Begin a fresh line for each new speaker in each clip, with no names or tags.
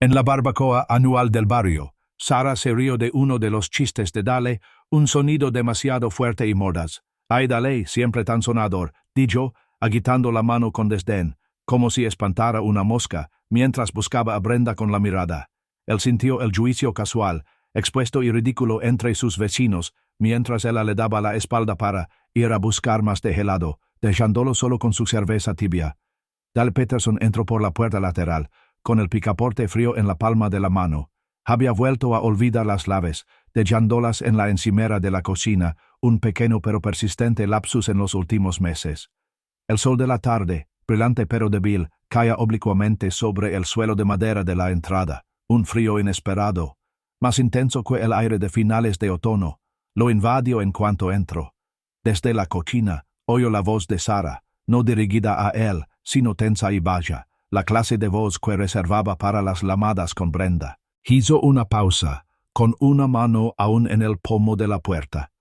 En la barbacoa anual del barrio, Sara se rió de uno de los chistes de Dale, un sonido demasiado fuerte y mordaz. «Ay, Dale, siempre tan sonador», dijo, agitando la mano con desdén, como si espantara una mosca, mientras buscaba a Brenda con la mirada. Él sintió el juicio casual, expuesto y ridículo entre sus vecinos, mientras ella le daba la espalda para ir a buscar más de helado, dejándolo solo con su cerveza tibia. Dale Peterson entró por la puerta lateral, con el picaporte frío en la palma de la mano. Había vuelto a olvidar las llaves, dejándolas en la encimera de la cocina, un pequeño pero persistente lapsus en los últimos meses. El sol de la tarde, brillante pero débil, caía oblicuamente sobre el suelo de madera de la entrada, un frío inesperado, más intenso que el aire de finales de otoño, lo invadió en cuanto entró. Desde la cocina, oyó la voz de Sara, no dirigida a él, sino tensa y baja, la clase de voz que reservaba para las llamadas con Brenda. Hizo una pausa, con una mano aún en el pomo de la puerta.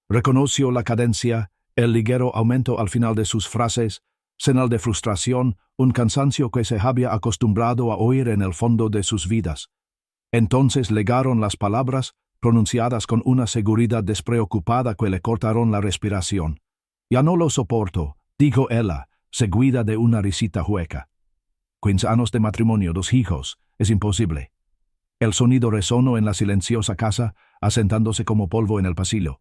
Reconoció la cadencia, el ligero aumento al final de sus frases, señal de frustración, un cansancio que se había acostumbrado a oír en el fondo de sus vidas. Entonces llegaron las palabras, pronunciadas con una seguridad despreocupada que le cortaron la respiración. «Ya no lo soporto», dijo ella, seguida de una risita hueca. 15 años de matrimonio, 2 hijos, es imposible. El sonido resonó en la silenciosa casa, asentándose como polvo en el pasillo.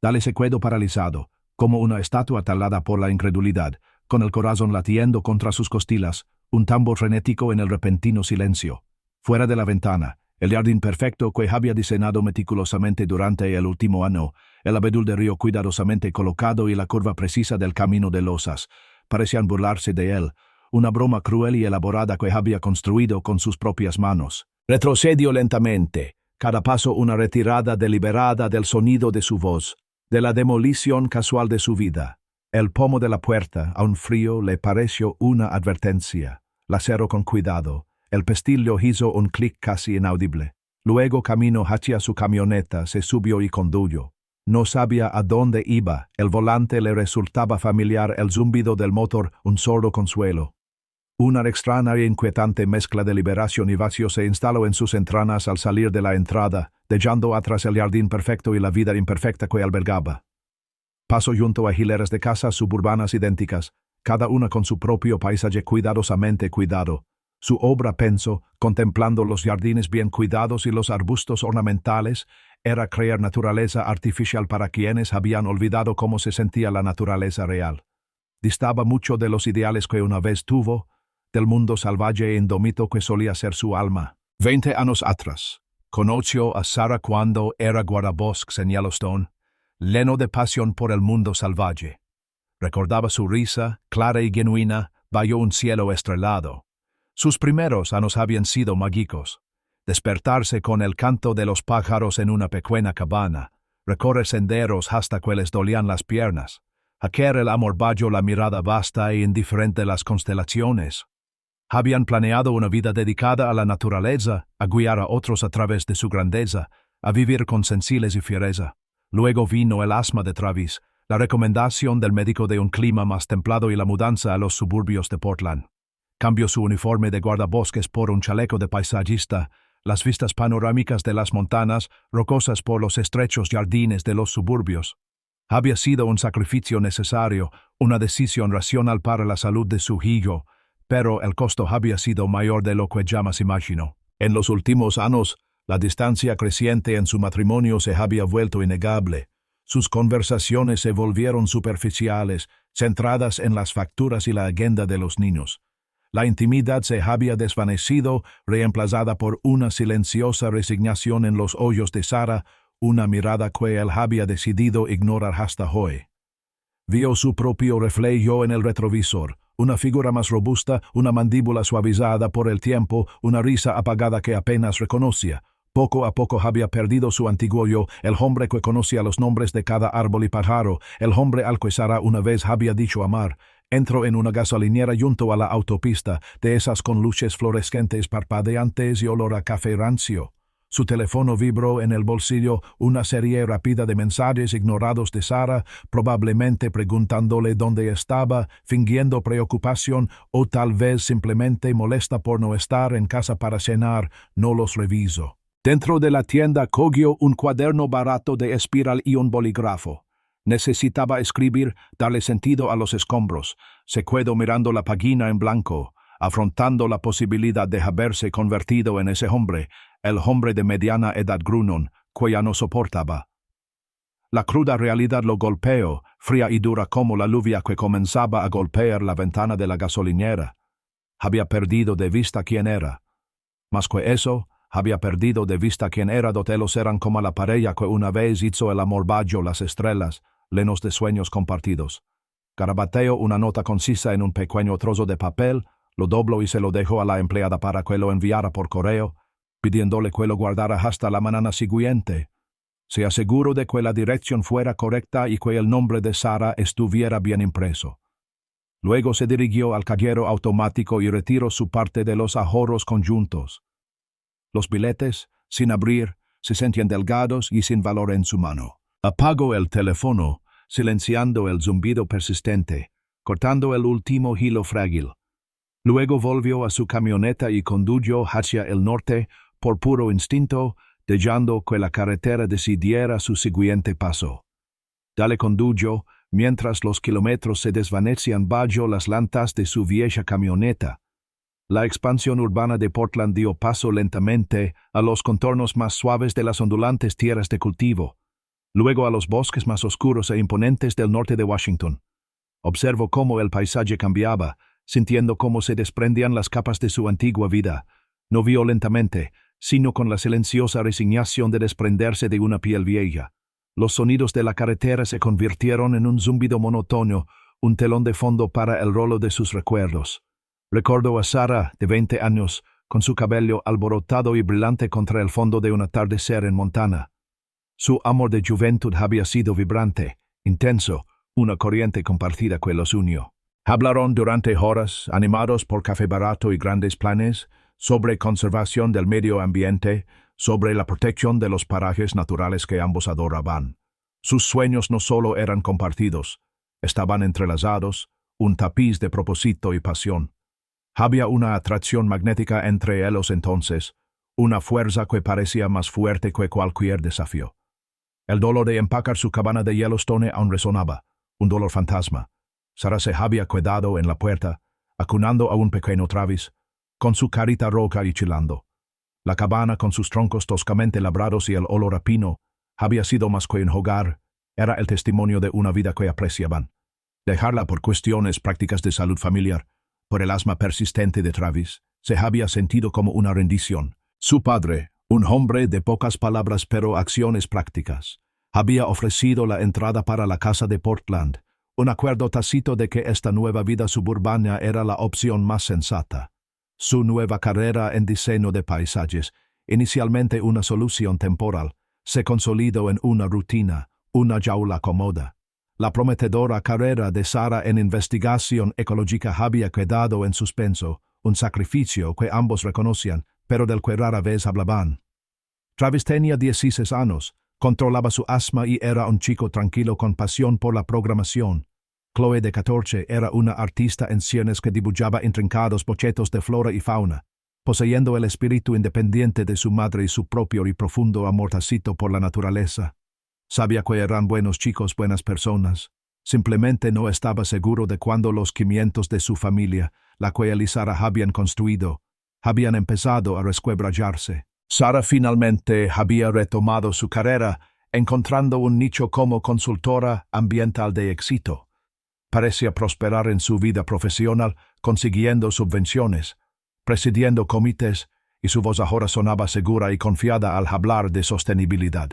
Dale se quedó paralizado, como una estatua talada por la incredulidad, con el corazón latiendo contra sus costillas, un tambor frenético en el repentino silencio. Fuera de la ventana, el jardín perfecto que había diseñado meticulosamente durante el último año, el abedul de río cuidadosamente colocado y la curva precisa del camino de losas, parecían burlarse de él, una broma cruel y elaborada que había construido con sus propias manos. Retrocedió lentamente, cada paso una retirada deliberada del sonido de su voz, de la demolición casual de su vida. El pomo de la puerta, aún frío, le pareció una advertencia. La cerró con cuidado. El pestillo hizo un clic casi inaudible. Luego caminó hacia su camioneta, se subió y condujo. No sabía a dónde iba. El volante le resultaba familiar, el zumbido del motor, un sordo consuelo. Una extraña e inquietante mezcla de liberación y vacío se instaló en sus entrañas al salir de la entrada, dejando atrás el jardín perfecto y la vida imperfecta que albergaba. Pasó junto a hileras de casas suburbanas idénticas, cada una con su propio paisaje cuidadosamente cuidado. Su obra, pensó, contemplando los jardines bien cuidados y los arbustos ornamentales, era crear naturaleza artificial para quienes habían olvidado cómo se sentía la naturaleza real. Distaba mucho de los ideales que una vez tuvo, del mundo salvaje e indómito que solía ser su alma. 20 años atrás, conoció a Sara cuando era guardabosques en Yellowstone, lleno de pasión por el mundo salvaje. Recordaba su risa, clara y genuina, bajo un cielo estrellado. Sus primeros años habían sido mágicos. Despertarse con el canto de los pájaros en una pequeña cabana, recorrer senderos hasta que les dolían las piernas, hacer el amor bajo la mirada vasta e indiferente de las constelaciones. Habían planeado una vida dedicada a la naturaleza, a guiar a otros a través de su grandeza, a vivir con sencillez y fiereza. Luego vino el asma de Travis, la recomendación del médico de un clima más templado y la mudanza a los suburbios de Portland. Cambió su uniforme de guardabosques por un chaleco de paisajista, las vistas panorámicas de las montañas, rocosas por los estrechos jardines de los suburbios. Había sido un sacrificio necesario, una decisión racional para la salud de su hijo, pero el costo había sido mayor de lo que jamás imaginó. En los últimos años, la distancia creciente en su matrimonio se había vuelto innegable. Sus conversaciones se volvieron superficiales, centradas en las facturas y la agenda de los niños. La intimidad se había desvanecido, reemplazada por una silenciosa resignación en los ojos de Sara, una mirada que él había decidido ignorar hasta hoy. Vio su propio reflejo en el retrovisor, una figura más robusta, una mandíbula suavizada por el tiempo, una risa apagada que apenas reconocía. Poco a poco había perdido su antiguo yo, el hombre que conocía los nombres de cada árbol y pájaro, el hombre al que Sara una vez había dicho amar. Entró en una gasolinera junto a la autopista, de esas con luces fluorescentes parpadeantes y olor a café rancio. Su teléfono vibró en el bolsillo, una serie rápida de mensajes ignorados de Sara, probablemente preguntándole dónde estaba, fingiendo preocupación o tal vez simplemente molesta por no estar en casa para cenar. No los reviso. Dentro de la tienda cogió un cuaderno barato de espiral y un bolígrafo. Necesitaba escribir, darle sentido a los escombros. Se quedó mirando la página en blanco, afrontando la posibilidad de haberse convertido en ese hombre, el hombre de mediana edad gruñón, que ya no soportaba. La cruda realidad lo golpeó, fría y dura como la lluvia que comenzaba a golpear la ventana de la gasolinera. Había perdido de vista quién era. Más que eso, había perdido de vista quién era. Dotelos eran como la pareja que una vez hizo el amor bajo las estrellas, llenos de sueños compartidos. Garabateó una nota concisa en un pequeño trozo de papel, lo dobló y se lo dejó a la empleada para que lo enviara por correo, pidiéndole que lo guardara hasta la mañana siguiente. Se aseguró de que la dirección fuera correcta y que el nombre de Sara estuviera bien impreso. Luego se dirigió al cajero automático y retiró su parte de los ahorros conjuntos. Los billetes, sin abrir, se sentían delgados y sin valor en su mano. Apagó el teléfono, silenciando el zumbido persistente, cortando el último hilo frágil. Luego volvió a su camioneta y condujo hacia el norte por puro instinto, dejando que la carretera decidiera su siguiente paso. Dale condujo mientras los kilómetros se desvanecían bajo las lantas de su vieja camioneta. La expansión urbana de Portland dio paso lentamente a los contornos más suaves de las ondulantes tierras de cultivo, luego a los bosques más oscuros e imponentes del norte de Washington. Observó cómo el paisaje cambiaba, sintiendo cómo se desprendían las capas de su antigua vida, no violentamente, sino con la silenciosa resignación de desprenderse de una piel vieja. Los sonidos de la carretera se convirtieron en un zumbido monótono, un telón de fondo para el rolo de sus recuerdos. Recordó a Sara, de 20 años, con su cabello alborotado y brillante contra el fondo de un atardecer en Montana. Su amor de juventud había sido vibrante, intenso, una corriente compartida que los unió. Hablaron durante horas, animados por café barato y grandes planes, sobre conservación del medio ambiente, sobre la protección de los parajes naturales que ambos adoraban. Sus sueños no solo eran compartidos, estaban entrelazados, un tapiz de propósito y pasión. Había una atracción magnética entre ellos entonces, una fuerza que parecía más fuerte que cualquier desafío. El dolor de empacar su cabana de Yellowstone aún resonaba, un dolor fantasma. Sara se había quedado en la puerta, acunando a un pequeño Travis, con su carita roja y chilando. La cabana, con sus troncos toscamente labrados y el olor a pino, había sido más que un hogar, era el testimonio de una vida que apreciaban. Dejarla por cuestiones prácticas de salud familiar, por el asma persistente de Travis, se había sentido como una rendición. Su padre, un hombre de pocas palabras pero acciones prácticas, había ofrecido la entrada para la casa de Portland, un acuerdo tácito de que esta nueva vida suburbana era la opción más sensata. Su nueva carrera en diseño de paisajes, inicialmente una solución temporal, se consolidó en una rutina, una jaula cómoda. La prometedora carrera de Sara en investigación ecológica había quedado en suspenso, un sacrificio que ambos reconocían, pero del que rara vez hablaban. Travis tenía 16 años, controlaba su asma y era un chico tranquilo con pasión por la programación. Chloe, de 14, era una artista en ciernes que dibujaba intrincados bocetos de flora y fauna, poseyendo el espíritu independiente de su madre y su propio y profundo amor tácito por la naturaleza. Sabía que eran buenos chicos, buenas personas. Simplemente no estaba seguro de cuándo los cimientos de su familia, la que él y Sara habían construido, habían empezado a resquebrajarse. Sara finalmente había retomado su carrera, encontrando un nicho como consultora ambiental de éxito. Parecía prosperar en su vida profesional, consiguiendo subvenciones, presidiendo comités, y su voz ahora sonaba segura y confiada al hablar de sostenibilidad.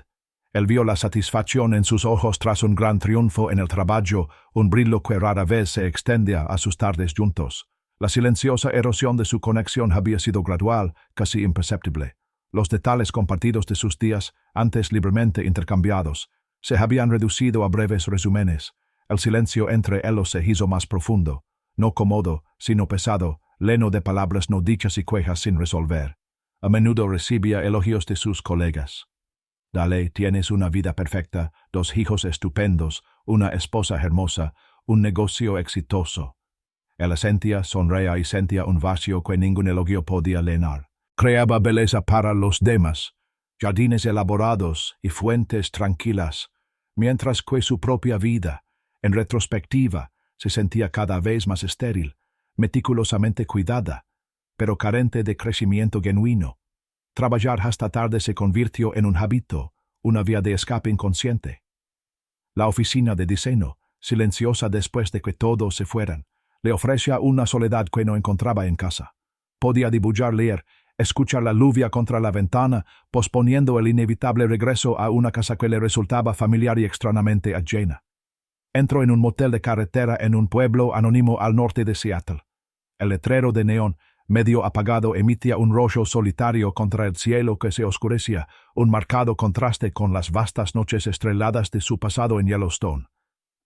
Él vio la satisfacción en sus ojos tras un gran triunfo en el trabajo, un brillo que rara vez se extendía a sus tardes juntos. La silenciosa erosión de su conexión había sido gradual, casi imperceptible. Los detalles compartidos de sus días, antes libremente intercambiados, se habían reducido a breves resúmenes. El silencio entre ellos se hizo más profundo, no cómodo, sino pesado, lleno de palabras no dichas y quejas sin resolver. A menudo recibía elogios de sus colegas. Dale, tienes una vida perfecta, 2 hijos estupendos, una esposa hermosa, un negocio exitoso. Ella sonreía y sentía un vacío que ningún elogio podía llenar. Creaba belleza para los demás, jardines elaborados y fuentes tranquilas, mientras que su propia vida, en retrospectiva, se sentía cada vez más estéril, meticulosamente cuidada, pero carente de crecimiento genuino. Trabajar hasta tarde se convirtió en un hábito, una vía de escape inconsciente. La oficina de diseño, silenciosa después de que todos se fueran, le ofrecía una soledad que no encontraba en casa. Podía dibujar, leer, escuchar la lluvia contra la ventana, posponiendo el inevitable regreso a una casa que le resultaba familiar y extrañamente ajena. Entró en un motel de carretera en un pueblo anónimo al norte de Seattle. El letrero de neón, medio apagado, emitía un rollo solitario contra el cielo que se oscurecía, un marcado contraste con las vastas noches estreladas de su pasado en Yellowstone.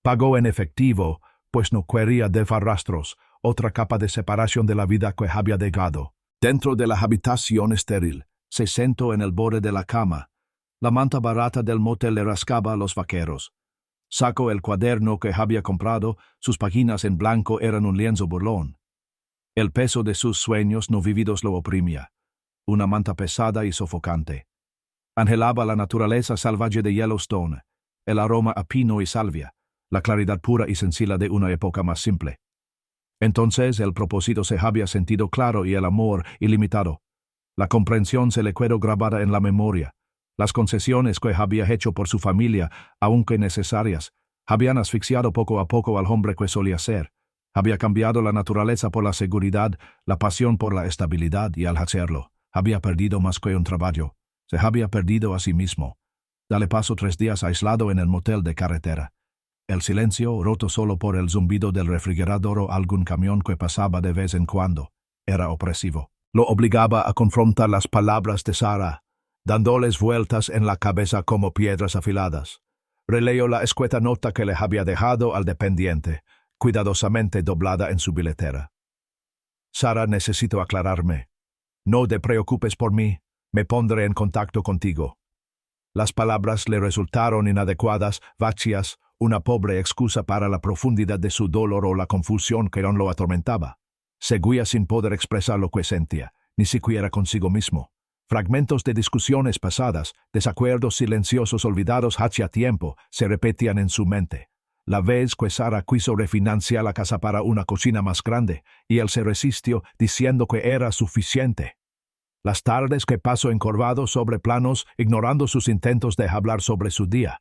Pagó en efectivo, pues no quería dejar rastros, otra capa de separación de la vida que había dejado. Dentro de la habitación estéril, se sentó en el borde de la cama. La manta barata del motel le rascaba a los vaqueros. Sacó el cuaderno que había comprado, sus páginas en blanco eran un lienzo burlón. El peso de sus sueños no vividos lo oprimía, una manta pesada y sofocante. Anhelaba la naturaleza salvaje de Yellowstone, el aroma a pino y salvia, la claridad pura y sencilla de una época más simple. Entonces el propósito se había sentido claro y el amor ilimitado. La comprensión se le quedó grabada en la memoria. Las concesiones que había hecho por su familia, aunque necesarias, habían asfixiado poco a poco al hombre que solía ser. Había cambiado la naturaleza por la seguridad, la pasión por la estabilidad, y al hacerlo, había perdido más que un trabajo. Se había perdido a sí mismo. Dale paso 3 días aislado en el motel de carretera. El silencio, roto solo por el zumbido del refrigerador o algún camión que pasaba de vez en cuando, era opresivo. Lo obligaba a confrontar las palabras de Sara, dándoles vueltas en la cabeza como piedras afiladas. Releyó la escueta nota que le había dejado al dependiente, cuidadosamente doblada en su billetera. Sara, necesito aclararme. No te preocupes por mí, me pondré en contacto contigo. Las palabras le resultaron inadecuadas, vacías, una pobre excusa para la profundidad de su dolor o la confusión que aún lo atormentaba. Seguía sin poder expresar lo que sentía, ni siquiera consigo mismo. Fragmentos de discusiones pasadas, desacuerdos silenciosos olvidados hacía tiempo, se repetían en su mente. La vez que Sara quiso refinanciar la casa para una cocina más grande, y él se resistió diciendo que era suficiente. Las tardes que pasó encorvado sobre planos, ignorando sus intentos de hablar sobre su día.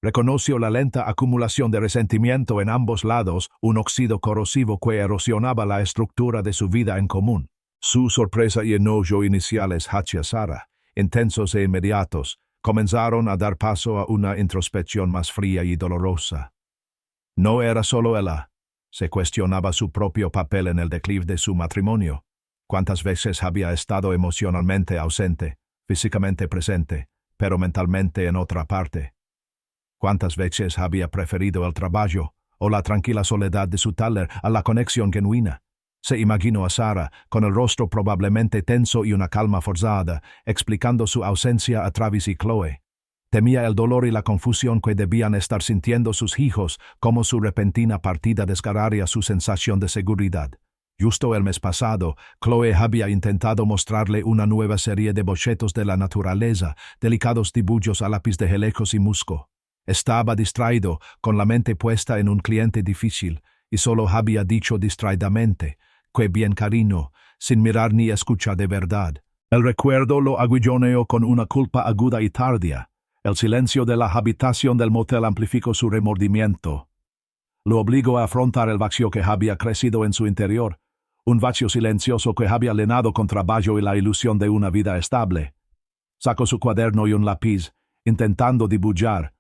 Reconoció la lenta acumulación de resentimiento en ambos lados, un óxido corrosivo que erosionaba la estructura de su vida en común. Su sorpresa y enojo iniciales hacia Sara, intensos e inmediatos, comenzaron a dar paso a una introspección más fría y dolorosa. No era solo ella. Se cuestionaba su propio papel en el declive de su matrimonio. ¿Cuántas veces había estado emocionalmente ausente, físicamente presente, pero mentalmente en otra parte? ¿Cuántas veces había preferido el trabajo o la tranquila soledad de su taller a la conexión genuina? Se imaginó a Sara, con el rostro probablemente tenso y una calma forzada, explicando su ausencia a Travis y Chloe. Temía el dolor y la confusión que debían estar sintiendo sus hijos, como su repentina partida desgarraría su sensación de seguridad. Justo el mes pasado, Chloe había intentado mostrarle una nueva serie de bocetos de la naturaleza, delicados dibujos a lápiz de gelecos y musgo. Estaba distraído, con la mente puesta en un cliente difícil, y solo había dicho distraidamente, «Qué bien, cariño», sin mirar ni escuchar de verdad. El recuerdo lo aguilloneó con una culpa aguda y tardía. El silencio de la habitación del motel amplificó su remordimiento. Lo obligó a afrontar el vacío que había crecido en su interior, un vacío silencioso que había llenado con trabajo y la ilusión de una vida estable. Sacó su cuaderno y un lápiz, intentando dibujar,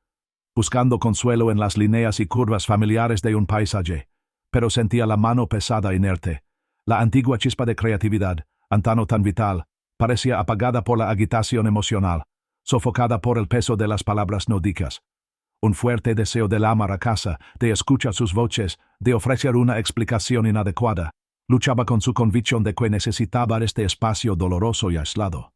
buscando consuelo en las líneas y curvas familiares de un paisaje, pero sentía la mano pesada e inerte. La antigua chispa de creatividad, antano tan vital, parecía apagada por la agitación emocional, sofocada por el peso de las palabras no dichas. Un fuerte deseo de amar a casa, de escuchar sus voces, de ofrecer una explicación inadecuada, Luchaba con su convicción de que necesitaba este espacio doloroso y aislado.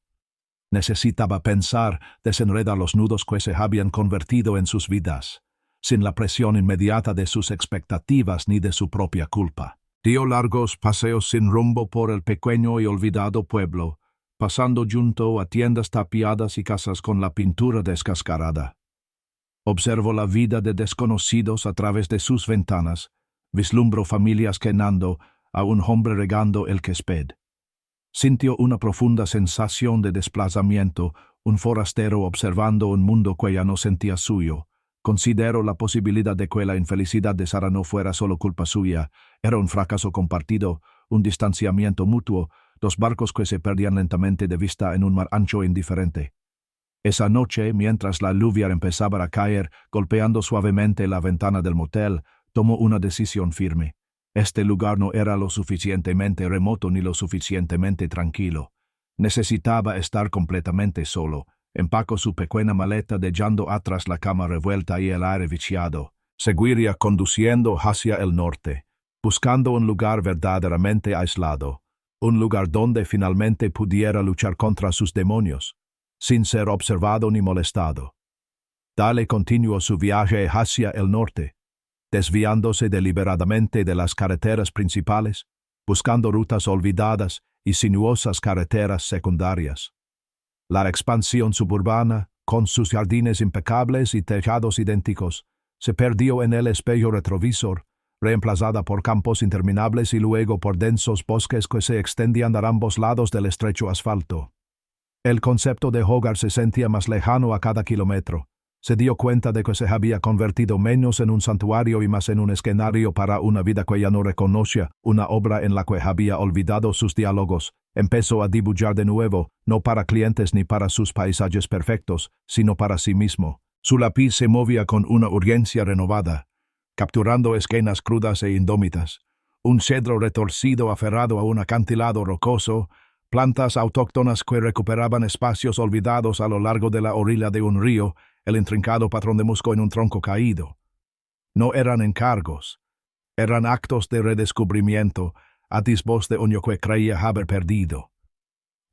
Necesitaba pensar, desenredar los nudos que se habían convertido en sus vidas, sin la presión inmediata de sus expectativas ni de su propia culpa. Dio largos paseos sin rumbo por el pequeño y olvidado pueblo, pasando junto a tiendas tapiadas y casas con la pintura descascarada. Observo la vida de desconocidos a través de sus ventanas, vislumbro familias cenando, a un hombre regando el césped. Sintió una profunda sensación de desplazamiento, un forastero observando un mundo que ya no sentía suyo. Considero la posibilidad de que la infelicidad de Sara no fuera solo culpa suya, era un fracaso compartido, un distanciamiento mutuo, dos barcos que se perdían lentamente de vista en un mar ancho e indiferente. Esa noche, mientras la lluvia empezaba a caer, golpeando suavemente la ventana del motel, tomó una decisión firme. Este lugar no era lo suficientemente remoto ni lo suficientemente tranquilo. Necesitaba estar completamente solo. Empacó su pequeña maleta dejando atrás la cama revuelta y el aire viciado. Seguiría conduciendo hacia el norte, buscando un lugar verdaderamente aislado, un lugar donde finalmente pudiera luchar contra sus demonios, sin ser observado ni molestado. Dale continuó su viaje hacia el norte, desviándose deliberadamente de las carreteras principales, buscando rutas olvidadas y sinuosas carreteras secundarias. La expansión suburbana, con sus jardines impecables y tejados idénticos, se perdió en el espejo retrovisor, reemplazada por campos interminables y luego por densos bosques que se extendían a ambos lados del estrecho asfalto. El concepto de hogar se sentía más lejano a cada kilómetro. Se dio cuenta de que se había convertido menos en un santuario y más en un escenario para una vida que ya no reconocía, una obra en la que había olvidado sus diálogos. Empezó a dibujar de nuevo, no para clientes ni para sus paisajes perfectos, sino para sí mismo. Su lápiz se movía con una urgencia renovada, capturando escenas crudas e indómitas. Un cedro retorcido aferrado a un acantilado rocoso, plantas autóctonas que recuperaban espacios olvidados a lo largo de la orilla de un río, el intrincado patrón de musgo en un tronco caído. No eran encargos, eran actos de redescubrimiento, atisbos de un yo que creía haber perdido.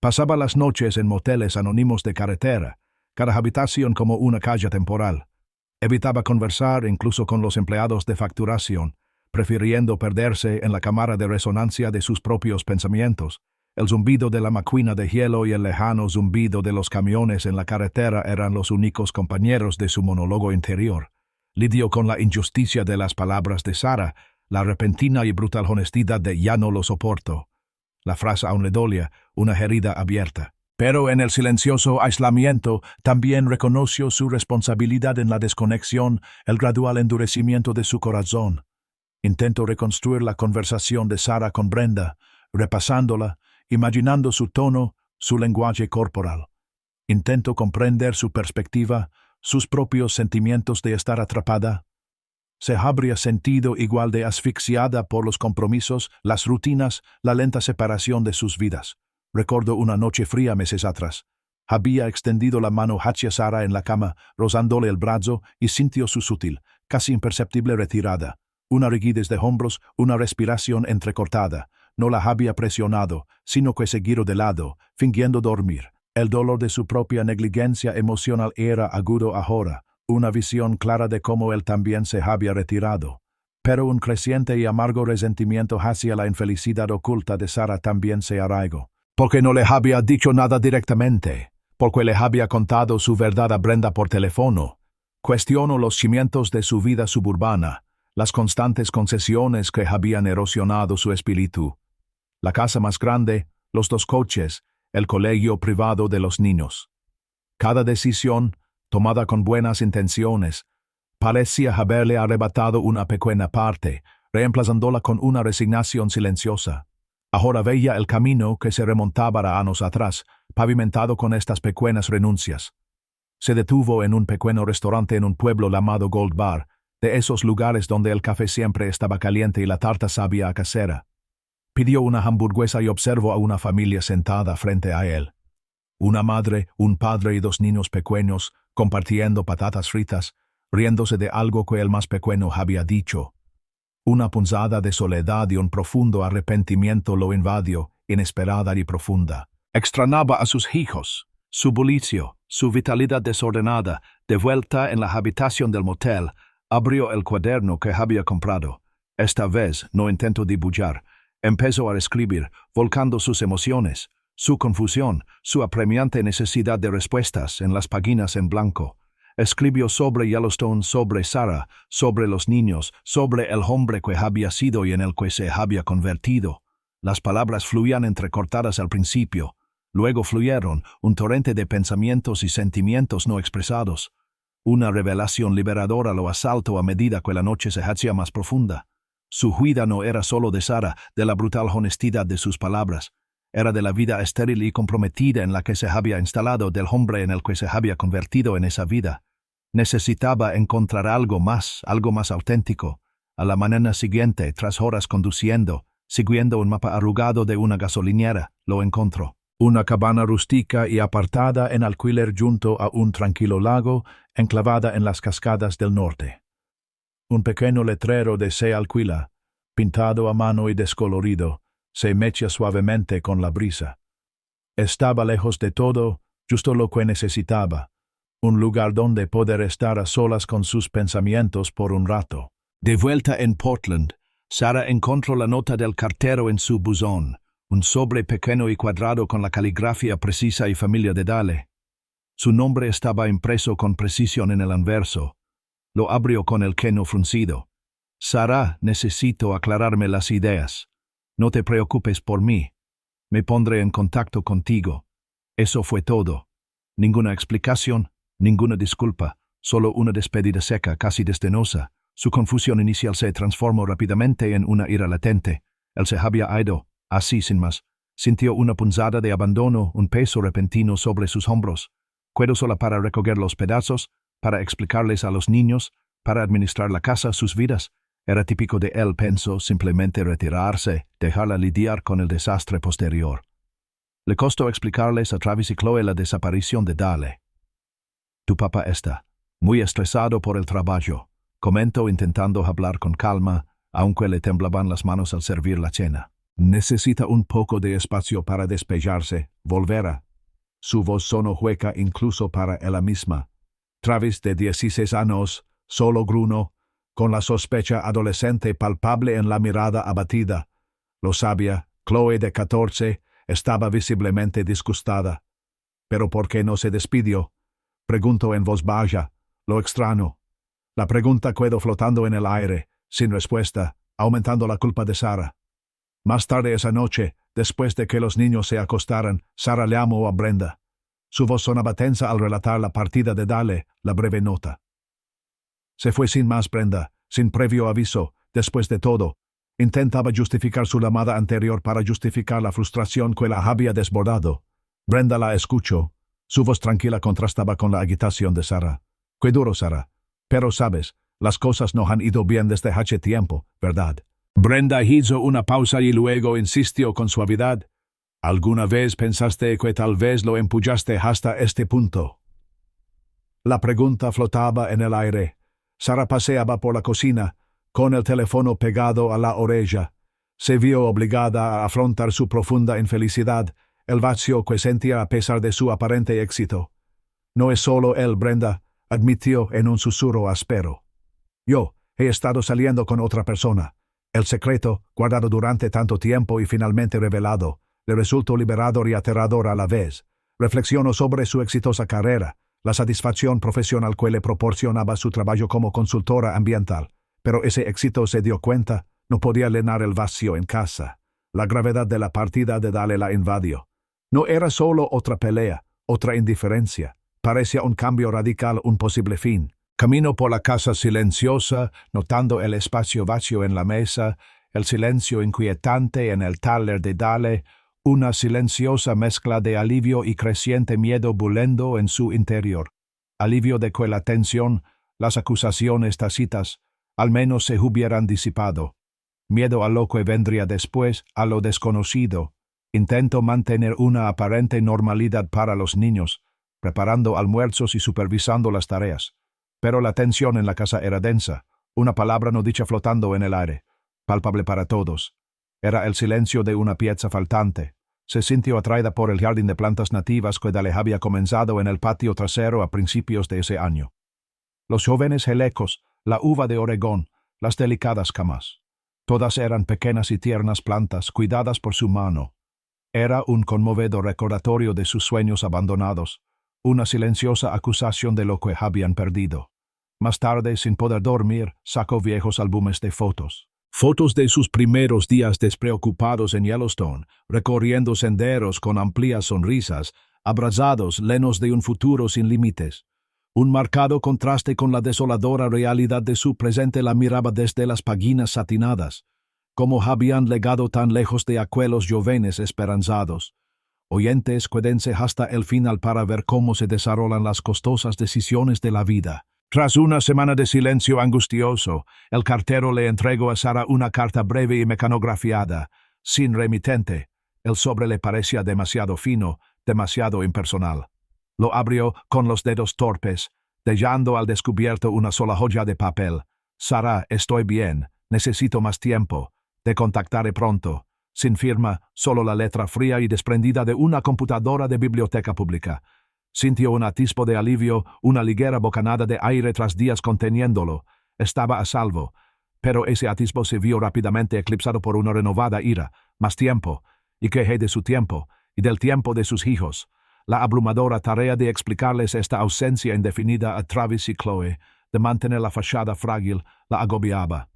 Pasaba las noches en moteles anónimos de carretera, cada habitación como una calle temporal. Evitaba conversar incluso con los empleados de facturación, prefiriendo perderse en la cámara de resonancia de sus propios pensamientos. El zumbido de la máquina de hielo y el lejano zumbido de los camiones en la carretera eran los únicos compañeros de su monólogo interior. Lidió con la injusticia de las palabras de Sara, la repentina y brutal honestidad de «ya no lo soporto». La frase aún le dolía, una herida abierta. Pero en el silencioso aislamiento también reconoció su responsabilidad en la desconexión, el gradual endurecimiento de su corazón. Intentó reconstruir la conversación de Sara con Brenda, repasándola, imaginando su tono, su lenguaje corporal. Intento comprender su perspectiva, sus propios sentimientos de estar atrapada. Se habría sentido igual de asfixiada por los compromisos, las rutinas, la lenta separación de sus vidas. Recuerdo una noche fría meses atrás. Había extendido la mano hacia Sara en la cama, rozándole el brazo, y sintió su sutil, casi imperceptible retirada. Una rigidez de hombros, una respiración entrecortada. No la había presionado, sino que seguido de lado, fingiendo dormir. El dolor de su propia negligencia emocional era agudo ahora, una visión clara de cómo él también se había retirado. Pero un creciente y amargo resentimiento hacia la infelicidad oculta de Sara también se arraigó. Porque no le había dicho nada directamente, porque le había contado su verdad a Brenda por teléfono. Cuestionó los cimientos de su vida suburbana, las constantes concesiones que habían erosionado su espíritu. La casa más grande, los 2 coches, el colegio privado de los niños. Cada decisión, tomada con buenas intenciones, parecía haberle arrebatado una pequeña parte, reemplazándola con una resignación silenciosa. Ahora veía el camino que se remontaba a años atrás, pavimentado con estas pequeñas renuncias. Se detuvo en un pequeño restaurante en un pueblo llamado Gold Bar, de esos lugares donde el café siempre estaba caliente y la tarta sabía a casera. Pidió una hamburguesa y observó a una familia sentada frente a él. Una madre, un padre y 2 niños pequeños, compartiendo patatas fritas, riéndose de algo que el más pequeño había dicho. Una punzada de soledad y un profundo arrepentimiento lo invadió, inesperada y profunda. Extrañaba a sus hijos, su bullicio, su vitalidad desordenada. De vuelta en la habitación del motel, abrió el cuaderno que había comprado. Esta vez no intentó dibujar. Empezó a escribir, volcando sus emociones, su confusión, su apremiante necesidad de respuestas en las páginas en blanco. Escribió sobre Yellowstone, sobre Sarah, sobre los niños, sobre el hombre que había sido y en el que se había convertido. Las palabras fluían entrecortadas al principio. Luego fluyeron un torrente de pensamientos y sentimientos no expresados. Una revelación liberadora lo asaltó a medida que la noche se hacía más profunda. Su huida no era solo de Sarah, de la brutal honestidad de sus palabras. Era de la vida estéril y comprometida en la que se había instalado, del hombre en el que se había convertido en esa vida. Necesitaba encontrar algo más auténtico. A la mañana siguiente, tras horas conduciendo, siguiendo un mapa arrugado de una gasolinera, lo encontró. Una cabana rústica y apartada en alquiler junto a un tranquilo lago, enclavada en las cascadas del norte. Un pequeño letrero de "Se alquila", pintado a mano y descolorido, se mecía suavemente con la brisa. Estaba lejos de todo, justo lo que necesitaba. Un lugar donde poder estar a solas con sus pensamientos por un rato. De vuelta en Portland, Sarah encontró la nota del cartero en su buzón, un sobre pequeño y cuadrado con la caligrafía precisa y familiar de Dale. Su nombre estaba impreso con precisión en el anverso. Lo abrió con el ceño fruncido. Sarah, necesito aclararme las ideas. No te preocupes por mí. Me pondré en contacto contigo. Eso fue todo. Ninguna explicación, ninguna disculpa, solo una despedida seca, casi desdenosa. Su confusión inicial se transformó rápidamente en una ira latente. Él se había ido, así sin más. Sintió una punzada de abandono, un peso repentino sobre sus hombros. Quedó sola para recoger los pedazos, para explicarles a los niños, para administrar la casa, sus vidas. Era típico de él, pensó, simplemente retirarse, dejarla lidiar con el desastre posterior. Le costó explicarles a Travis y Chloe la desaparición de Dale. Tu papá está muy estresado por el trabajo, comentó intentando hablar con calma, aunque le temblaban las manos al servir la cena. Necesita un poco de espacio para despejarse, volverá. Su voz sonó hueca incluso para ella misma. Travis, de 16 años, solo gruñó, con la sospecha adolescente palpable en la mirada abatida. Lo sabía, Chloe, de 14, estaba visiblemente disgustada. ¿Pero por qué no se despidió? Preguntó en voz baja. Lo extraño. La pregunta quedó flotando en el aire, sin respuesta, aumentando la culpa de Sarah. Más tarde esa noche, después de que los niños se acostaran, Sarah le llamó a Brenda. Su voz sonaba tensa al relatar la partida de Dale, la breve nota. Se fue sin más, Brenda, sin previo aviso. Después de todo, intentaba justificar su llamada anterior para justificar la frustración que la había desbordado. Brenda la escuchó. Su voz tranquila contrastaba con la agitación de Sarah. Qué duro, Sarah. Pero sabes, las cosas no han ido bien desde hace tiempo, ¿verdad? Brenda hizo una pausa y luego insistió con suavidad. ¿Alguna vez pensaste que tal vez lo empujaste hasta este punto? La pregunta flotaba en el aire. Sarah paseaba por la cocina, con el teléfono pegado a la oreja. Se vio obligada a afrontar su profunda infelicidad, el vacío que sentía a pesar de su aparente éxito. No es solo él, Brenda, admitió en un susurro áspero. Yo he estado saliendo con otra persona. El secreto, guardado durante tanto tiempo y finalmente revelado, le resultó liberador y aterrador a la vez. Reflexionó sobre su exitosa carrera, la satisfacción profesional que le proporcionaba su trabajo como consultora ambiental. Pero ese éxito, se dio cuenta, no podía llenar el vacío en casa. La gravedad de la partida de Dale la invadió. No era solo otra pelea, otra indiferencia. Parecía un cambio radical, un posible fin. Caminó por la casa silenciosa, notando el espacio vacío en la mesa, el silencio inquietante en el taller de Dale, una silenciosa mezcla de alivio y creciente miedo bullendo en su interior. Alivio de que la tensión, las acusaciones tácitas, al menos se hubieran disipado. Miedo a lo que vendría después, a lo desconocido. Intento mantener una aparente normalidad para los niños, preparando almuerzos y supervisando las tareas. Pero la tensión en la casa era densa, una palabra no dicha flotando en el aire. palpable para todos. Era el silencio de una pieza faltante. Se sintió atraída por el jardín de plantas nativas que Dale había comenzado en el patio trasero a principios de ese año. Los jóvenes gelecos, la uva de Oregón, las delicadas camas. Todas eran pequeñas y tiernas plantas cuidadas por su mano. Era un conmovedor recordatorio de sus sueños abandonados, una silenciosa acusación de lo que habían perdido. Más tarde, sin poder dormir, sacó viejos álbumes de fotos. Fotos de sus primeros días despreocupados en Yellowstone, recorriendo senderos con amplias sonrisas, abrazados, llenos de un futuro sin límites. Un marcado contraste con la desoladora realidad de su presente la miraba desde las páginas satinadas, como habían llegado tan lejos de aquellos jóvenes esperanzados. Oyentes, quédense hasta el final para ver cómo se desarrollan las costosas decisiones de la vida. Tras una semana de silencio angustioso, el cartero le entregó a Sara una carta breve y mecanografiada, sin remitente. El sobre le parecía demasiado fino, demasiado impersonal. Lo abrió con los dedos torpes, dejando al descubierto una sola joya de papel. Sara, estoy bien, necesito más tiempo. Te contactaré pronto. Sin firma, solo la letra fría y desprendida de una computadora de biblioteca pública. Sintió un atisbo de alivio, una ligera bocanada de aire tras días conteniéndolo. Estaba a salvo. Pero ese atisbo se vio rápidamente eclipsado por una renovada ira. Más tiempo. Y quejé de su tiempo, y del tiempo de sus hijos. La abrumadora tarea de explicarles esta ausencia indefinida a Travis y Chloe, de mantener la fachada frágil, la agobiaba.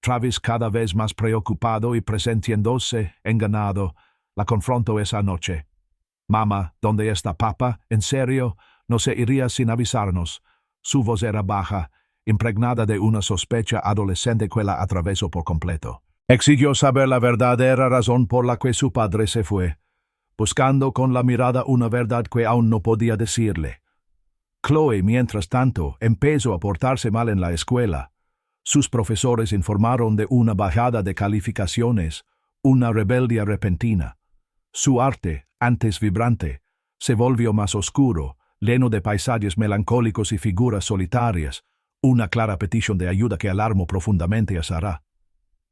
Travis, cada vez más preocupado y presintiéndose engañado, la confrontó esa noche. «Mamá, ¿dónde está papá? ¿En serio? No se iría sin avisarnos». Su voz era baja, impregnada de una sospecha adolescente que la atravesó por completo. Exigió saber la verdadera razón por la que su padre se fue, buscando con la mirada una verdad que aún no podía decirle. Chloe, mientras tanto, empezó a portarse mal en la escuela. Sus profesores informaron de una bajada de calificaciones, una rebeldía repentina. Su arte, antes vibrante, se volvió más oscuro, lleno de paisajes melancólicos y figuras solitarias, una clara petición de ayuda que alarmó profundamente a Sara.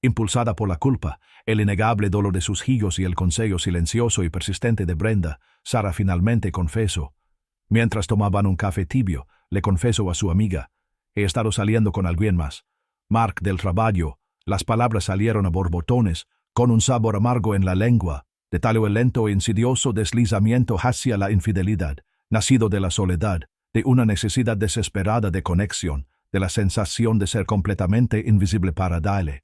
Impulsada por la culpa, el innegable dolor de sus hijos y el consejo silencioso y persistente de Brenda, Sara finalmente confesó. Mientras tomaban un café tibio, le confesó a su amiga: «He estado saliendo con alguien más. Mark del trabajo». Las palabras salieron a borbotones, con un sabor amargo en la lengua, de tal el lento e insidioso deslizamiento hacia la infidelidad, nacido de la soledad, de una necesidad desesperada de conexión, de la sensación de ser completamente invisible para Dale.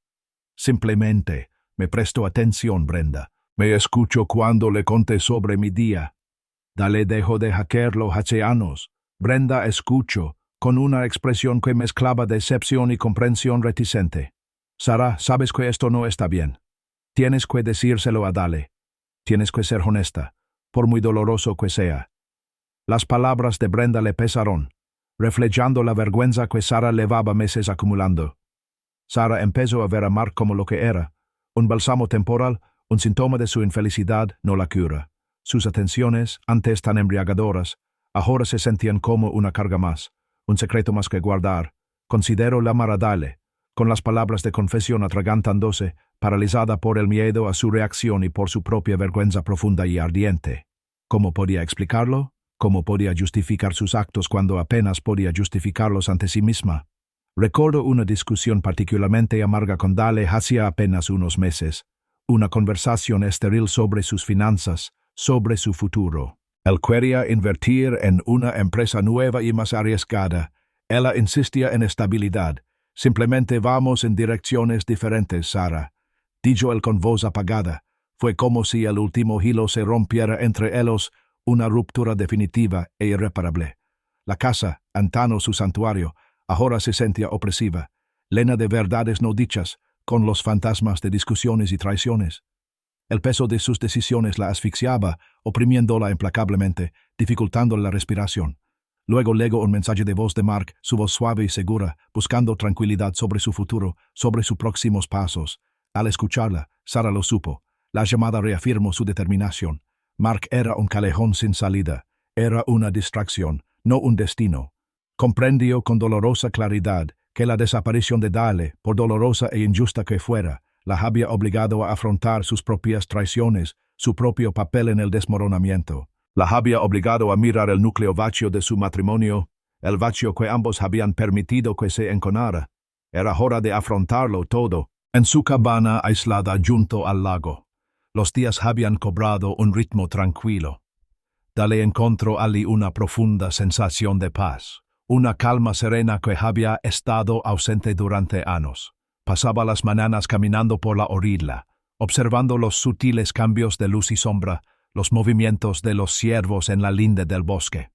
Simplemente, me prestó atención, Brenda. Me escuchó cuando le conté sobre mi día. Dale dejó de hackearlo hace años. Brenda escuchó, con una expresión que mezclaba decepción y comprensión reticente. Sara, sabes que esto no está bien. Tienes que decírselo a Dale. Tienes que ser honesta, por muy doloroso que sea. Las palabras de Brenda le pesaron, reflejando la vergüenza que Sara llevaba meses acumulando. Sara empezó a ver a Mark como lo que era, un bálsamo temporal, un síntoma de su infelicidad, no la cura. Sus atenciones, antes tan embriagadoras, ahora se sentían como una carga más, un secreto más que guardar. Consideró llamar a Dale, con las palabras de confesión atragantándose, paralizada por el miedo a su reacción y por su propia vergüenza profunda y ardiente. ¿Cómo podía explicarlo? ¿Cómo podía justificar sus actos cuando apenas podía justificarlos ante sí misma? Recuerdo una discusión particularmente amarga con Dale hacía apenas unos meses, una conversación estéril sobre sus finanzas, sobre su futuro. Él quería invertir en una empresa nueva y más arriesgada. Ella insistía en estabilidad. Simplemente vamos en direcciones diferentes, Sara. Dijo él con voz apagada. Fue como si el último hilo se rompiera entre ellos, una ruptura definitiva e irreparable. La casa, antano su santuario, ahora se sentía opresiva, llena de verdades no dichas, con los fantasmas de discusiones y traiciones. El peso de sus decisiones la asfixiaba, oprimiéndola implacablemente, dificultando la respiración. Luego legó un mensaje de voz de Mark, su voz suave y segura, buscando tranquilidad sobre su futuro, sobre sus próximos pasos. Al escucharla, Sara lo supo. La llamada reafirmó su determinación. Mark era un callejón sin salida. Era una distracción, no un destino. Comprendió con dolorosa claridad que la desaparición de Dale, por dolorosa e injusta que fuera, la había obligado a afrontar sus propias traiciones, su propio papel en el desmoronamiento. La había obligado a mirar el núcleo vacío de su matrimonio, el vacío que ambos habían permitido que se enconara. Era hora de afrontarlo todo, en su cabana aislada junto al lago. Los días habían cobrado un ritmo tranquilo. Dale encontró allí una profunda sensación de paz, una calma serena que había estado ausente durante años. Pasaba las mañanas caminando por la orilla, observando los sutiles cambios de luz y sombra, los movimientos de los ciervos en la linde del bosque.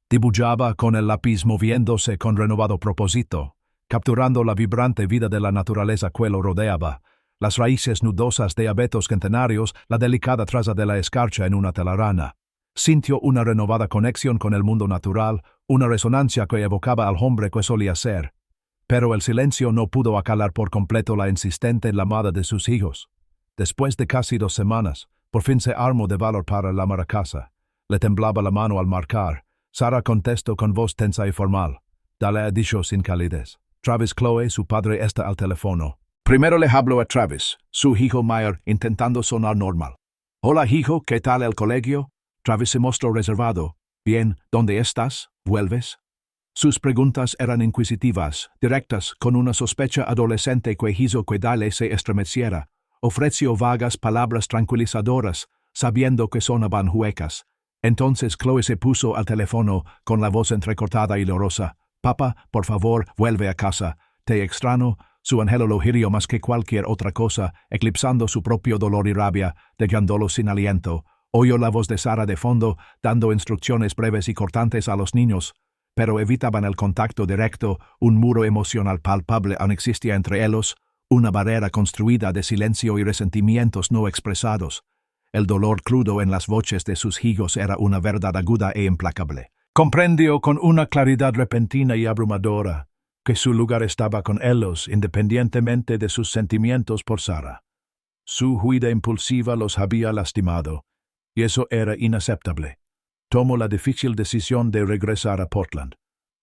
Dibujaba con el lápiz moviéndose con renovado propósito, capturando la vibrante vida de la naturaleza que lo rodeaba, las raíces nudosas de abetos centenarios, la delicada traza de la escarcha en una telaraña. Sintió una renovada conexión con el mundo natural, una resonancia que evocaba al hombre que solía ser. Pero el silencio no pudo acalar por completo la insistente llamada de sus hijos. Después de casi 2 semanas, por fin se armó de valor para llamar a casa. Le temblaba la mano al marcar. Sara contestó con voz tensa y formal. Dale ha dicho sin calidez. Travis Chloe, su padre, está al teléfono. Primero le habló a Travis, su hijo mayor, intentando sonar normal. Hola, hijo, ¿qué tal el colegio? Travis se mostró reservado. Bien, ¿dónde estás? ¿Vuelves? Sus preguntas eran inquisitivas, directas, con una sospecha adolescente que hizo que Dale se estremeciera. Ofreció vagas palabras tranquilizadoras, sabiendo que sonaban huecas. Entonces Chloe se puso al teléfono, con la voz entrecortada y dolorosa. Papá, por favor, vuelve a casa. Te extraño. Su anhelo lo hirió más que cualquier otra cosa, eclipsando su propio dolor y rabia, dejándolo sin aliento. Oyó la voz de Sara de fondo, dando instrucciones breves y cortantes a los niños, pero evitaban el contacto directo. Un muro emocional palpable aún existía entre ellos, una barrera construida de silencio y resentimientos no expresados. El dolor crudo en las voces de sus hijos era una verdad aguda e implacable. Comprendió con una claridad repentina y abrumadora que su lugar estaba con ellos independientemente de sus sentimientos por Sara. Su huida impulsiva los había lastimado, y eso era inaceptable. Tomó la difícil decisión de regresar a Portland,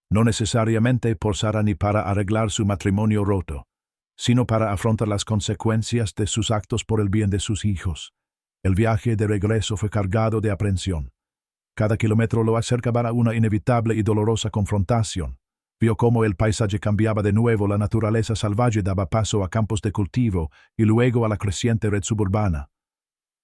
no necesariamente por Sara ni para arreglar su matrimonio roto, sino para afrontar las consecuencias de sus actos por el bien de sus hijos. El viaje de regreso fue cargado de aprensión. Cada kilómetro lo acercaba a una inevitable y dolorosa confrontación. Vio cómo el paisaje cambiaba de nuevo, la naturaleza salvaje daba paso a campos de cultivo y luego a la creciente red suburbana.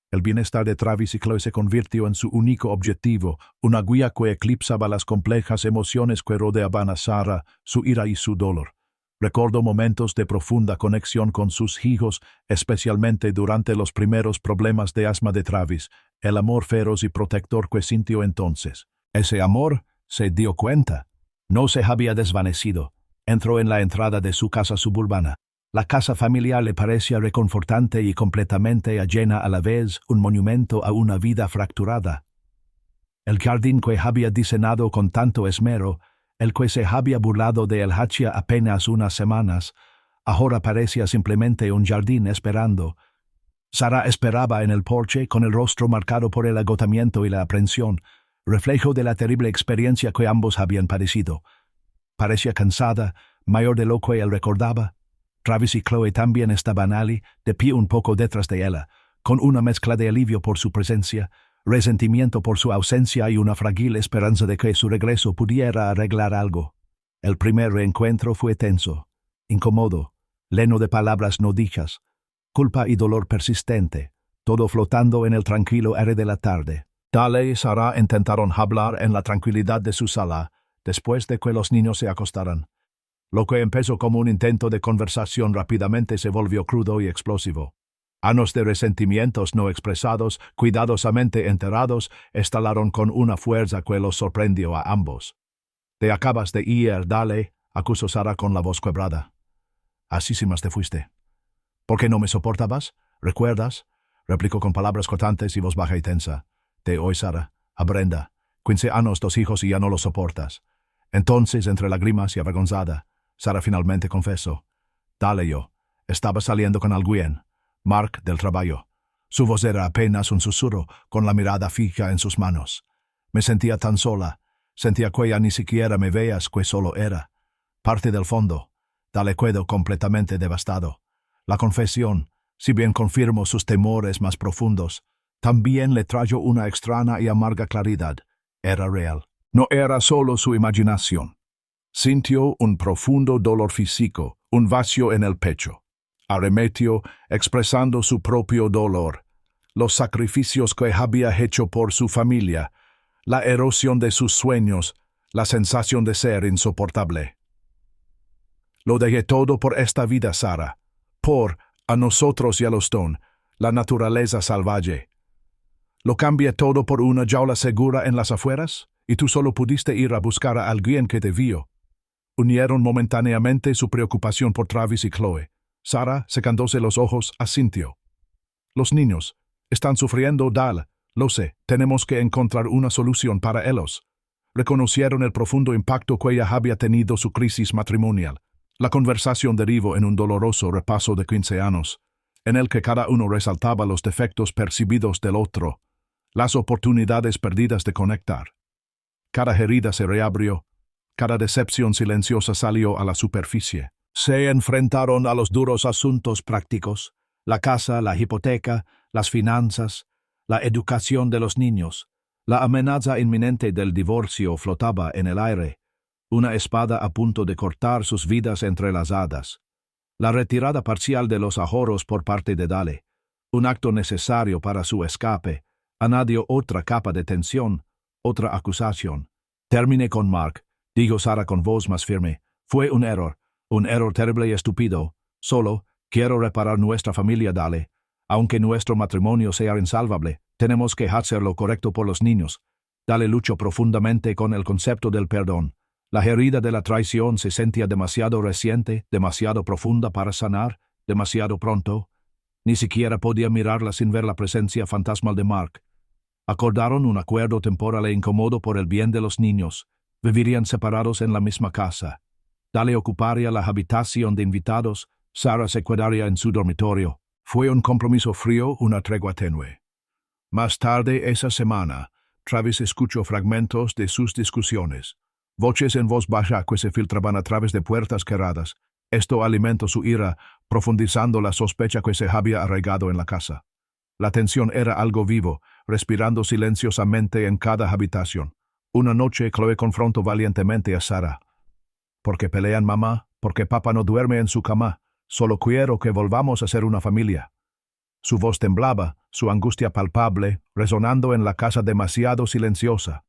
El bienestar de Travis y Chloe se convirtió en su único objetivo, una guía que eclipsaba las complejas emociones que rodeaban a Sara, su ira y su dolor. Recordó momentos de profunda conexión con sus hijos, especialmente durante los primeros problemas de asma de Travis, el amor feroz y protector que sintió entonces. Ese amor, se dio cuenta, no se había desvanecido. Entró en la entrada de su casa suburbana. La casa familiar le parecía reconfortante y completamente ajena a la vez, un monumento a una vida fracturada. El jardín que había diseñado con tanto esmero, el que se había burlado de él hacía apenas unas semanas, ahora parecía simplemente un jardín esperando. Sara esperaba en el porche con el rostro marcado por el agotamiento y la aprensión, reflejo de la terrible experiencia que ambos habían padecido. Parecía cansada, mayor de lo que él recordaba. Travis y Chloe también estaban allí, de pie un poco detrás de ella, con una mezcla de alivio por su presencia, resentimiento por su ausencia y una frágil esperanza de que su regreso pudiera arreglar algo. El primer reencuentro fue tenso, incómodo, lleno de palabras no dichas, culpa y dolor persistente, todo flotando en el tranquilo aire de la tarde. Dale y Sara intentaron hablar en la tranquilidad de su sala, después de que los niños se acostaran. Lo que empezó como un intento de conversación rápidamente se volvió crudo y explosivo. Años de resentimientos no expresados, cuidadosamente enterrados, estalaron con una fuerza que los sorprendió a ambos. «Te acabas de ir, Dale», acusó Sara con la voz quebrada. «Así sí más te fuiste». «¿Por qué no me soportabas? ¿Recuerdas?», replicó con palabras cortantes y voz baja y tensa. «Te oí, Sara. A Brenda. 15 años, 2 hijos y ya no lo soportas». Entonces, entre lágrimas y avergonzada, Sara finalmente confesó. «Dale, yo estaba saliendo con alguien, Mark, del trabajo». Su voz era apenas un susurro, con la mirada fija en sus manos. «Me sentía tan sola. Sentía que ya ni siquiera me veías, que solo era. Parte del fondo. Dale quedó completamente devastado. La confesión, si bien confirmó sus temores más profundos, también le trajo una extraña y amarga claridad. Era real. No era solo su imaginación. Sintió un profundo dolor físico, un vacío en el pecho. Arremetió expresando su propio dolor, los sacrificios que había hecho por su familia, la erosión de sus sueños, la sensación de ser insoportable. Lo dejé todo por esta vida, Sarah, por, a nosotros Yellowstone, la naturaleza salvaje. ¿Lo cambié todo por una jaula segura en las afueras? ¿Y tú solo pudiste ir a buscar a alguien que te vio? Unieron momentáneamente su preocupación por Travis y Chloe. Sarah, secándose los ojos, asintió. Los niños están sufriendo, Dal. Lo sé, tenemos que encontrar una solución para ellos. Reconocieron el profundo impacto que ella había tenido su crisis matrimonial. La conversación derivó en un doloroso repaso de 15 años, en el que cada uno resaltaba los defectos percibidos del otro, las oportunidades perdidas de conectar. Cada herida se reabrió, cada decepción silenciosa salió a la superficie. Se enfrentaron a los duros asuntos prácticos, la casa, la hipoteca, las finanzas, la educación de los niños. La amenaza inminente del divorcio flotaba en el aire, una espada a punto de cortar sus vidas entrelazadas. La retirada parcial de los ahorros por parte de Dale, un acto necesario para su escape, añadió otra capa de tensión, otra acusación. Terminé con Mark, dijo Sarah con voz más firme. Fue un error terrible y estúpido. Solo quiero reparar nuestra familia, Dale. Aunque nuestro matrimonio sea insalvable, tenemos que hacer lo correcto por los niños. Dale luchó profundamente con el concepto del perdón. La herida de la traición se sentía demasiado reciente, demasiado profunda para sanar, demasiado pronto. Ni siquiera podía mirarla sin ver la presencia fantasmal de Mark. Acordaron un acuerdo temporal e incómodo por el bien de los niños. Vivirían separados en la misma casa. Dale ocuparía la habitación de invitados, Sarah se quedaría en su dormitorio. Fue un compromiso frío, una tregua tenue. Más tarde esa semana, Travis escuchó fragmentos de sus discusiones. Voces en voz baja que se filtraban a través de puertas cerradas. Esto alimentó su ira, profundizando la sospecha que se había arraigado en la casa. La tensión era algo vivo, respirando silenciosamente en cada habitación. Una noche Chloe confrontó valientemente a Sarah. ¿Por qué pelean, mamá? ¿Por qué papá no duerme en su cama? Solo quiero que volvamos a ser una familia. Su voz temblaba, su angustia palpable, resonando en la casa demasiado silenciosa.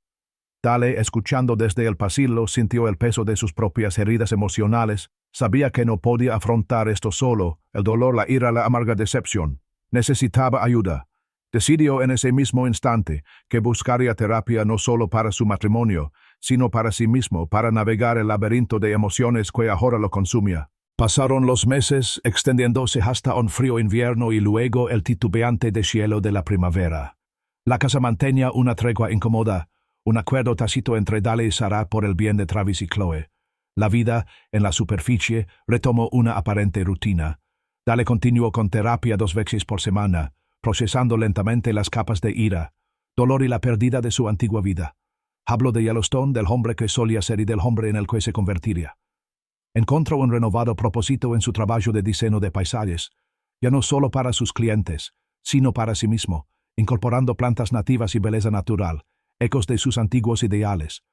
Dale, escuchando desde el pasillo, sintió el peso de sus propias heridas emocionales. Sabía que no podía afrontar esto solo, el dolor, la ira, la amarga decepción. Necesitaba ayuda. Decidió en ese mismo instante que buscaría terapia no solo para su matrimonio, sino para sí mismo, para navegar el laberinto de emociones que ahora lo consumía. Pasaron los meses, extendiéndose hasta un frío invierno y luego el titubeante deshielo de la primavera. La casa mantenía una tregua incómoda, un acuerdo tácito entre Dale y Sarah por el bien de Travis y Chloe. La vida, en la superficie, retomó una aparente rutina. Dale continuó con terapia 2 veces por semana, procesando lentamente las capas de ira, dolor y la pérdida de su antigua vida. Habló de Yellowstone, del hombre que solía ser y del hombre en el que se convertiría. Encontró un renovado propósito en su trabajo de diseño de paisajes, ya no solo para sus clientes, sino para sí mismo, incorporando plantas nativas y belleza natural, ecos de sus antiguos ideales.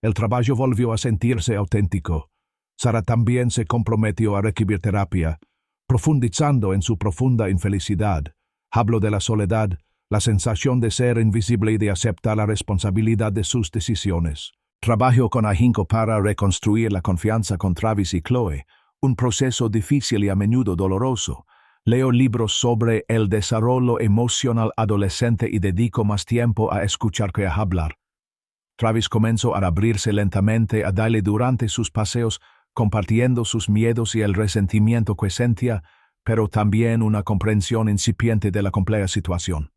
El trabajo volvió a sentirse auténtico. Sarah también se comprometió a recibir terapia, profundizando en su profunda infelicidad. Habló de la soledad, la sensación de ser invisible y de aceptar la responsabilidad de sus decisiones. Trabajó con ahínco para reconstruir la confianza con Travis y Chloe, un proceso difícil y a menudo doloroso. Leo libros sobre el desarrollo emocional adolescente y dedico más tiempo a escuchar que a hablar. Travis comenzó a abrirse lentamente a Dale durante sus paseos, compartiendo sus miedos y el resentimiento que sentía, pero también una comprensión incipiente de la compleja situación.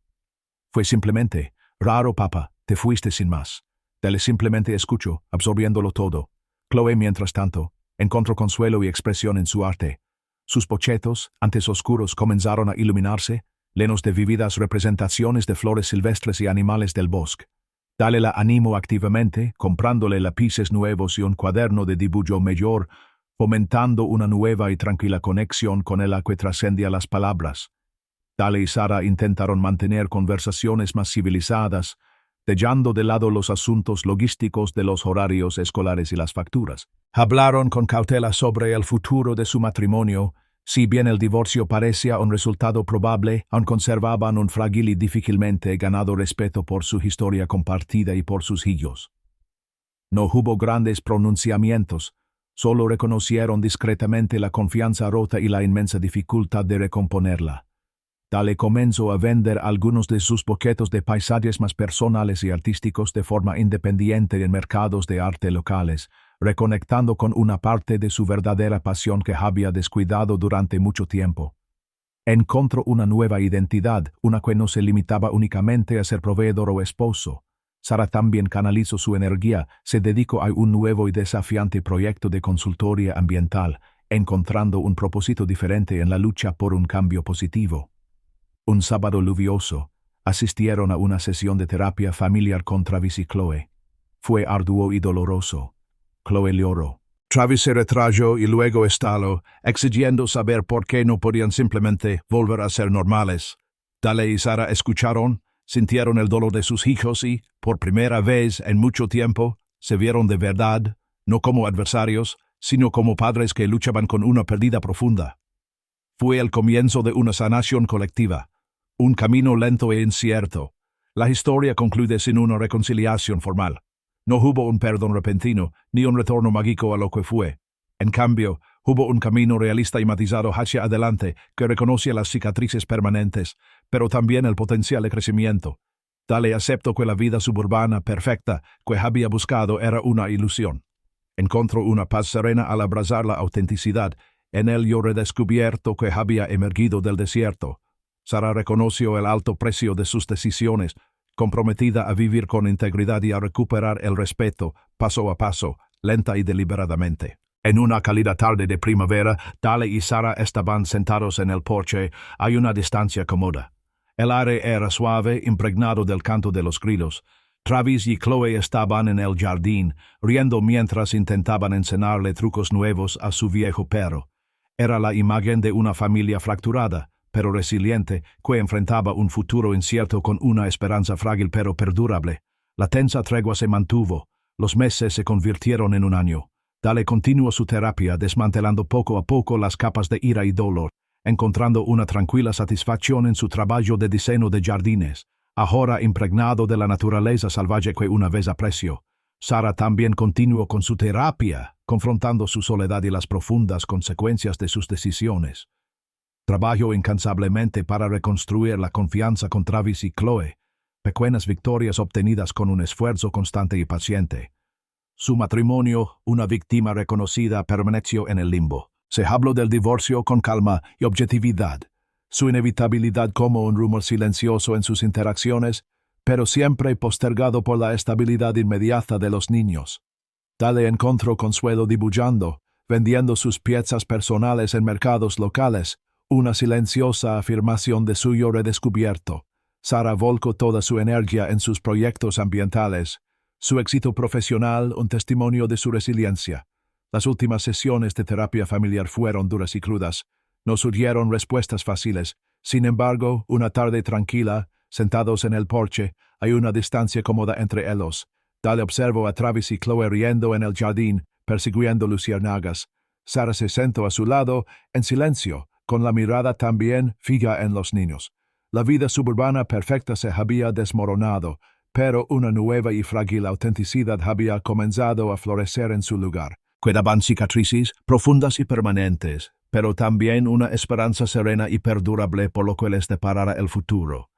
Fue simplemente, raro papá, te fuiste sin más. Dale simplemente escuchó, absorbiéndolo todo. Chloe, mientras tanto, encontró consuelo y expresión en su arte. Sus bocetos, antes oscuros, comenzaron a iluminarse, llenos de vívidas representaciones de flores silvestres y animales del bosque. Dale la animó activamente, comprándole lápices nuevos y un cuaderno de dibujo mayor, fomentando una nueva y tranquila conexión con ella que trascendía las palabras. Dale y Sara intentaron mantener conversaciones más civilizadas, dejando de lado los asuntos logísticos de los horarios escolares y las facturas. Hablaron con cautela sobre el futuro de su matrimonio. Si bien el divorcio parecía un resultado probable, aún conservaban un frágil y difícilmente ganado respeto por su historia compartida y por sus hijos. No hubo grandes pronunciamientos, solo reconocieron discretamente la confianza rota y la inmensa dificultad de recomponerla. Dale comenzó a vender algunos de sus bocetos de paisajes más personales y artísticos de forma independiente en mercados de arte locales, reconectando con una parte de su verdadera pasión que había descuidado durante mucho tiempo. Encontró una nueva identidad, una que no se limitaba únicamente a ser proveedor o esposo. Sara también canalizó su energía, se dedicó a un nuevo y desafiante proyecto de consultoría ambiental, encontrando un propósito diferente en la lucha por un cambio positivo. Un sábado lluvioso, asistieron a una sesión de terapia familiar con Travis y Chloe. Fue arduo y doloroso. Chloe lloró. Travis se retrayó y luego estaló, exigiendo saber por qué no podían simplemente volver a ser normales. Dale y Sara escucharon, sintieron el dolor de sus hijos y, por primera vez en mucho tiempo, se vieron de verdad, no como adversarios, sino como padres que luchaban con una pérdida profunda. Fue el comienzo de una sanación colectiva. Un camino lento e incierto. La historia concluye sin una reconciliación formal. No hubo un perdón repentino, ni un retorno mágico a lo que fue. En cambio, hubo un camino realista y matizado hacia adelante que reconoce las cicatrices permanentes, pero también el potencial de crecimiento. Dale aceptó que la vida suburbana perfecta que había buscado era una ilusión. Encontró una paz serena al abrazar la autenticidad. En él yo redescubierto que había emergido del desierto. Sara reconoció el alto precio de sus decisiones, comprometida a vivir con integridad y a recuperar el respeto, paso a paso, lenta y deliberadamente. En una cálida tarde de primavera, Dale y Sara estaban sentados en el porche a una distancia cómoda. El aire era suave, impregnado del canto de los grillos. Travis y Chloe estaban en el jardín, riendo mientras intentaban enseñarle trucos nuevos a su viejo perro. Era la imagen de una familia fracturada, pero resiliente, que enfrentaba un futuro incierto con una esperanza frágil pero perdurable. La tensa tregua se mantuvo. Los meses se convirtieron en un año. Dale continuó su terapia, desmantelando poco a poco las capas de ira y dolor, encontrando una tranquila satisfacción en su trabajo de diseño de jardines, ahora impregnado de la naturaleza salvaje que una vez apreció. Sara también continuó con su terapia, confrontando su soledad y las profundas consecuencias de sus decisiones. Trabajó incansablemente para reconstruir la confianza con Travis y Chloe, pequeñas victorias obtenidas con un esfuerzo constante y paciente. Su matrimonio, una víctima reconocida, permaneció en el limbo. Se habló del divorcio con calma y objetividad, su inevitabilidad como un rumor silencioso en sus interacciones, pero siempre postergado por la estabilidad inmediata de los niños. Dale encontró consuelo dibujando, vendiendo sus piezas personales en mercados locales, una silenciosa afirmación de suyo redescubierto. Sara volcó toda su energía en sus proyectos ambientales. Su éxito profesional, un testimonio de su resiliencia. Las últimas sesiones de terapia familiar fueron duras y crudas. No surgieron respuestas fáciles. Sin embargo, una tarde tranquila, sentados en el porche, hay una distancia cómoda entre ellos. Dale observó a Travis y Chloe riendo en el jardín, persiguiendo luciérnagas. Sara se sentó a su lado, en silencio, con la mirada también fija en los niños. La vida suburbana perfecta se había desmoronado, pero una nueva y frágil autenticidad había comenzado a florecer en su lugar. Quedaban cicatrices profundas y permanentes, pero también una esperanza serena y perdurable por lo que les deparara el futuro.